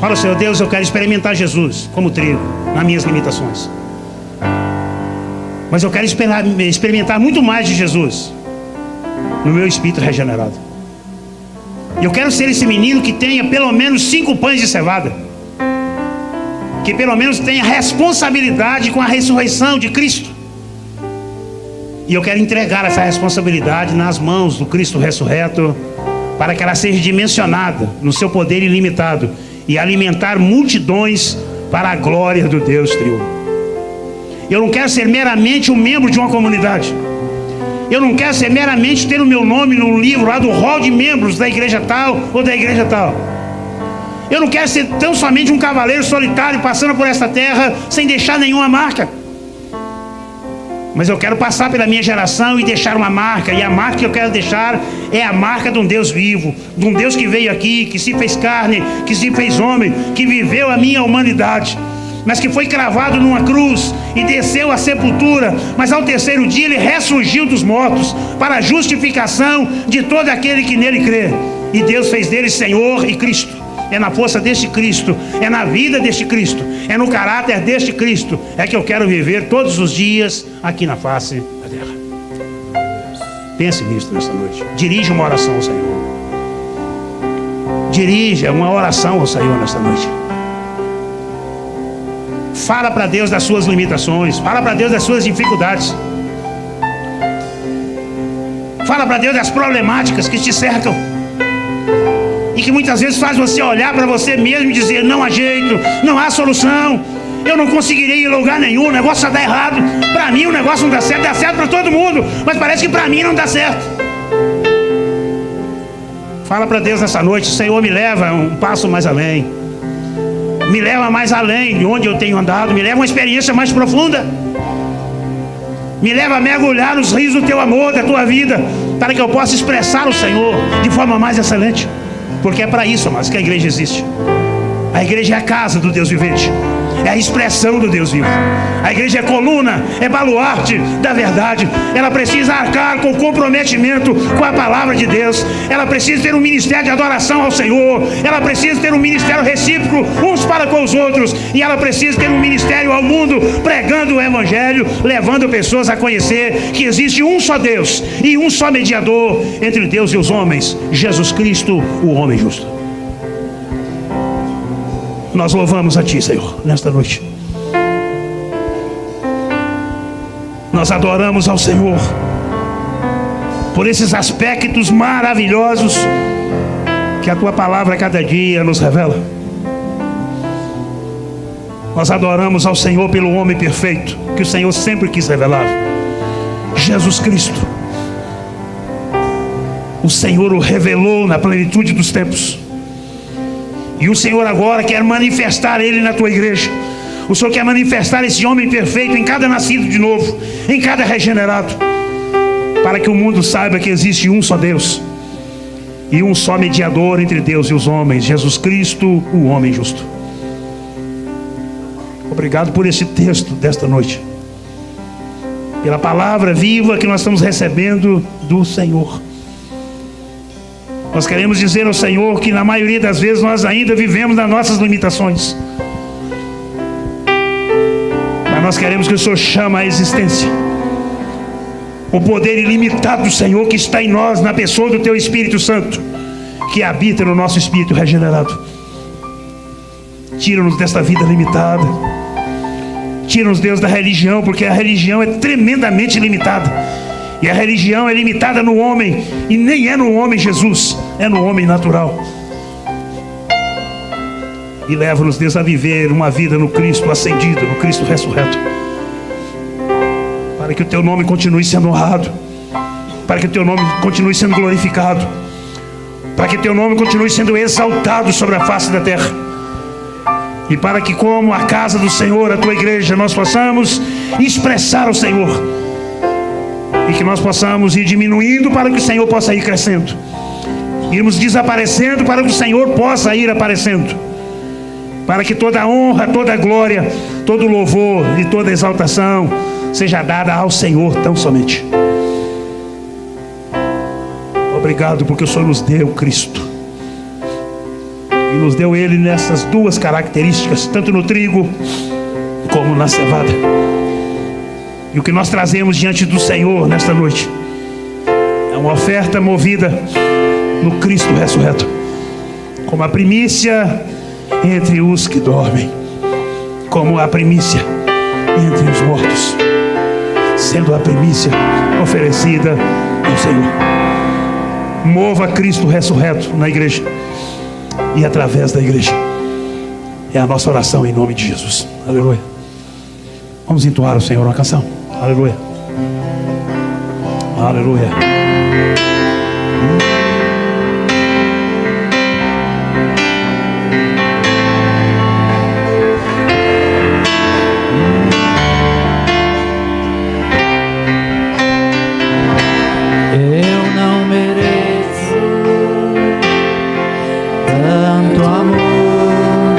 Fala ao Senhor: Deus, eu quero experimentar Jesus como trigo, nas minhas limitações. Mas eu quero experimentar muito mais de Jesus no meu espírito regenerado. Eu quero ser esse menino que tenha pelo menos 5 pães de cevada, que pelo menos tenha responsabilidade com a ressurreição de Cristo. E eu quero entregar essa responsabilidade nas mãos do Cristo ressurreto, para que ela seja dimensionada no seu poder ilimitado e alimentar multidões para a glória do Deus triunfo. Eu não quero ser meramente um membro de uma comunidade. Eu não quero ser meramente ter o meu nome no livro lá do rol de membros da igreja tal ou da igreja tal. Eu não quero ser tão somente um cavaleiro solitário passando por esta terra sem deixar nenhuma marca. Mas eu quero passar pela minha geração e deixar uma marca. E a marca que eu quero deixar é a marca de um Deus vivo, de um Deus que veio aqui, que se fez carne, que se fez homem, que viveu a minha humanidade, mas que foi cravado numa cruz e desceu à sepultura, mas ao terceiro dia ele ressurgiu dos mortos para a justificação de todo aquele que nele crê. E Deus fez dele Senhor e Cristo. É na força deste Cristo, é na vida deste Cristo, é no caráter deste Cristo, é que eu quero viver todos os dias aqui na face da terra. Pense nisso nessa noite. Dirija uma oração ao Senhor. Dirija uma oração ao Senhor nesta noite. Fala para Deus das suas limitações. Fala para Deus das suas dificuldades. Fala para Deus das problemáticas que te cercam e que muitas vezes faz você olhar para você mesmo e dizer: não há jeito, não há solução, eu não conseguirei ir em lugar nenhum, o negócio só dá errado. Para mim o negócio não dá certo para todo mundo, mas parece que para mim não dá certo. Fala para Deus nessa noite: Senhor, me leva um passo mais além, me leva mais além de onde eu tenho andado, me leva a uma experiência mais profunda, me leva a mergulhar nos rios do teu amor, da tua vida, para que eu possa expressar o Senhor de forma mais excelente. Porque é para isso, amados, que a igreja existe. A igreja é a casa do Deus vivente. é a expressão do Deus vivo. A igreja é coluna, é baluarte da verdade. Ela precisa arcar com comprometimento com a palavra de Deus. Ela precisa ter um ministério de adoração ao Senhor. Ela precisa ter um ministério recíproco uns para com os outros. E ela precisa ter um ministério ao mundo, pregando o evangelho, levando pessoas a conhecer que existe um só Deus e um só mediador entre Deus e os homens, Jesus Cristo, o homem justo. Nós louvamos a Ti, Senhor, nesta noite. Nós adoramos ao Senhor por esses aspectos maravilhosos que a Tua palavra cada dia nos revela. Nós adoramos ao Senhor pelo homem perfeito que o Senhor sempre quis revelar, Jesus Cristo. O Senhor o revelou na plenitude dos tempos, e o Senhor agora quer manifestar Ele na Tua igreja. O Senhor quer manifestar esse homem perfeito em cada nascido de novo, em cada regenerado, para que o mundo saiba que existe um só Deus e um só mediador entre Deus e os homens, Jesus Cristo, o homem justo. Obrigado por esse texto desta noite, pela palavra viva que nós estamos recebendo do Senhor. Nós queremos dizer ao Senhor que na maioria das vezes nós ainda vivemos nas nossas limitações, mas nós queremos que o Senhor chame à existência o poder ilimitado do Senhor que está em nós, na pessoa do Teu Espírito Santo, que habita no nosso espírito regenerado. Tira-nos desta vida limitada. Tira-nos, Deus, da religião, porque a religião é tremendamente limitada. E a religião é limitada no homem, e nem é no homem Jesus, é no homem natural. E leva-nos, Deus, a viver uma vida no Cristo ascendido, no Cristo ressurreto, para que o Teu nome continue sendo honrado, para que o Teu nome continue sendo glorificado, para que o Teu nome continue sendo exaltado sobre a face da terra, e para que, como a casa do Senhor, a Tua igreja, nós possamos expressar o Senhor, e que nós possamos ir diminuindo para que o Senhor possa ir crescendo, irmos desaparecendo para que o Senhor possa ir aparecendo, para que toda a honra, toda a glória, todo o louvor e toda a exaltação seja dada ao Senhor tão somente. Obrigado porque o Senhor nos deu Cristo, e nos deu Ele nessas duas características, tanto no trigo como na cevada. E o que nós trazemos diante do Senhor nesta noite é uma oferta movida no Cristo ressurreto, como a primícia entre os que dormem, como a primícia entre os mortos, sendo a primícia oferecida ao Senhor. Mova Cristo ressurreto na igreja e através da igreja. É a nossa oração em nome de Jesus. Aleluia. Vamos entoar ao Senhor uma canção. Aleluia. Aleluia. Eu não mereço tanto amor,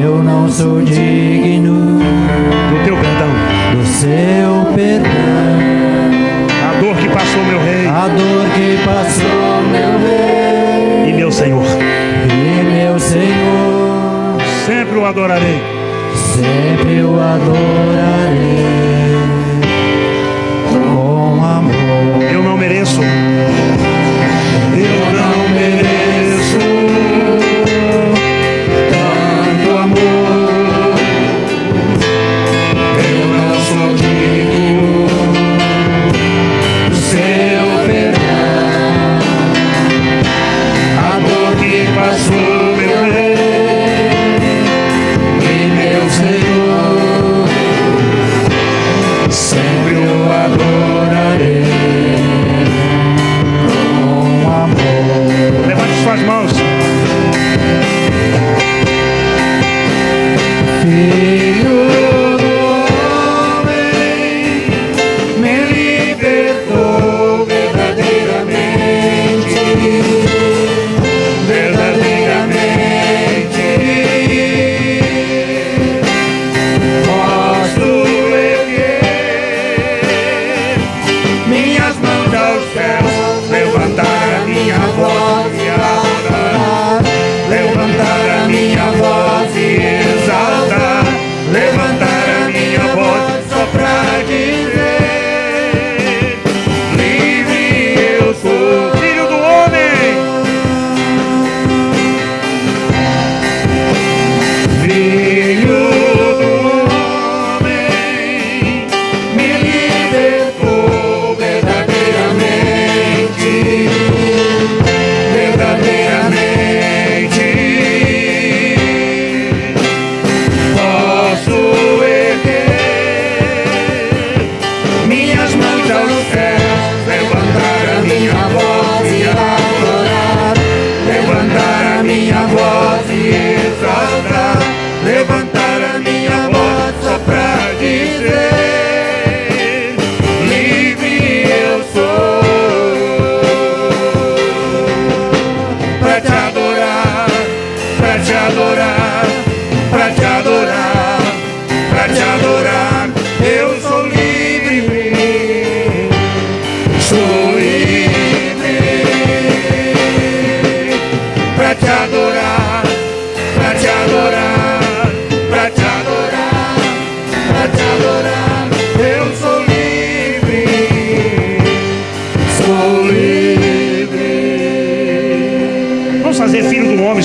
eu não sou digno Do Teu perdão, do seu perdão. a dor que passou meu rei A dor que passou meu rei e meu Senhor, e meu Senhor, sempre o adorarei. sempre o adorarei com amor. Eu não mereço, Eu não mereço tanto amor, eu não sou digno do seu perdão. A dor que passou meu rei e meu Senhor,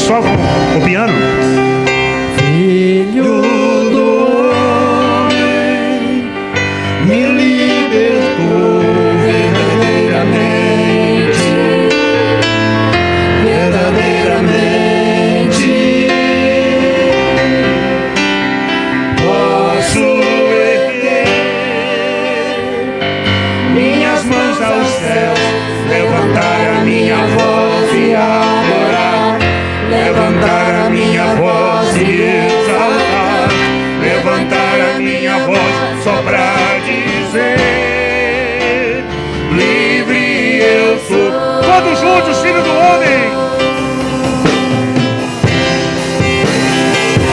só com o piano. Filho do homem, me libertou verdadeiramente, verdadeiramente. Posso erguer minhas mãos aos céus, levantar a minha voz e adorar, levantar a minha voz e exaltar, levantar a minha voz só pra dizer: livre eu sou. Todos juntos, filho do homem.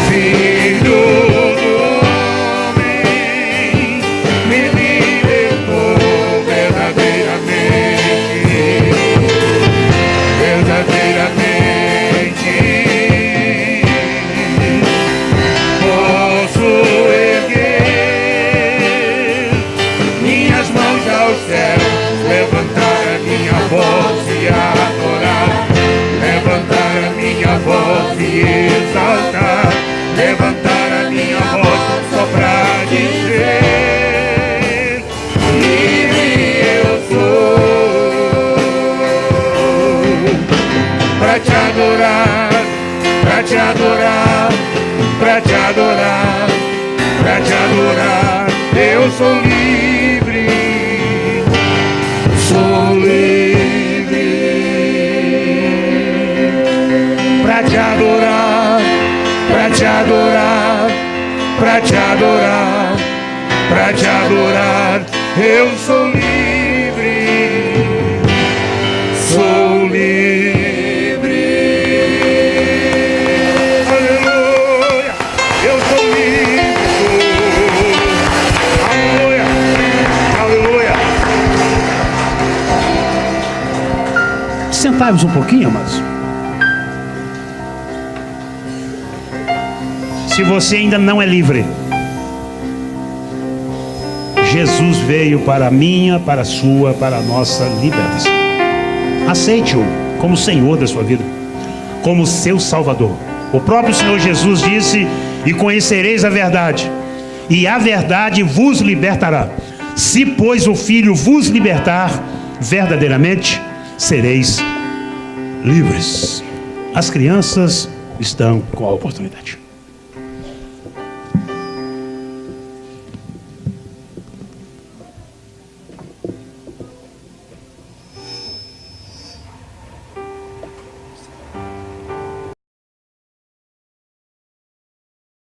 Filho do homem, me libertou verdadeiramente, verdadeiramente. Posso erguer minhas mãos aos céus, levantar a minha voz e adorar, levantar a minha voz e exaltar, levantar a minha voz só pra dizer: livre eu sou. Pra te adorar, pra te adorar, pra te adorar, pra te adorar, eu sou livre, sou livre. Pra te adorar, pra te adorar, pra te adorar, pra te adorar, eu sou livre, sou livre. Aleluia. Eu sou livre. Aleluia. Aleluia. Sentai-vos um pouquinho, amados. Se você ainda não é livre, Jesus veio para a minha, para a sua, para a nossa libertação. Aceite-o como Senhor da sua vida, como seu Salvador. O próprio Senhor Jesus disse: e conhecereis a verdade, e a verdade vos libertará. Se, pois, o Filho vos libertar, verdadeiramente sereis livres. As crianças estão com a oportunidade.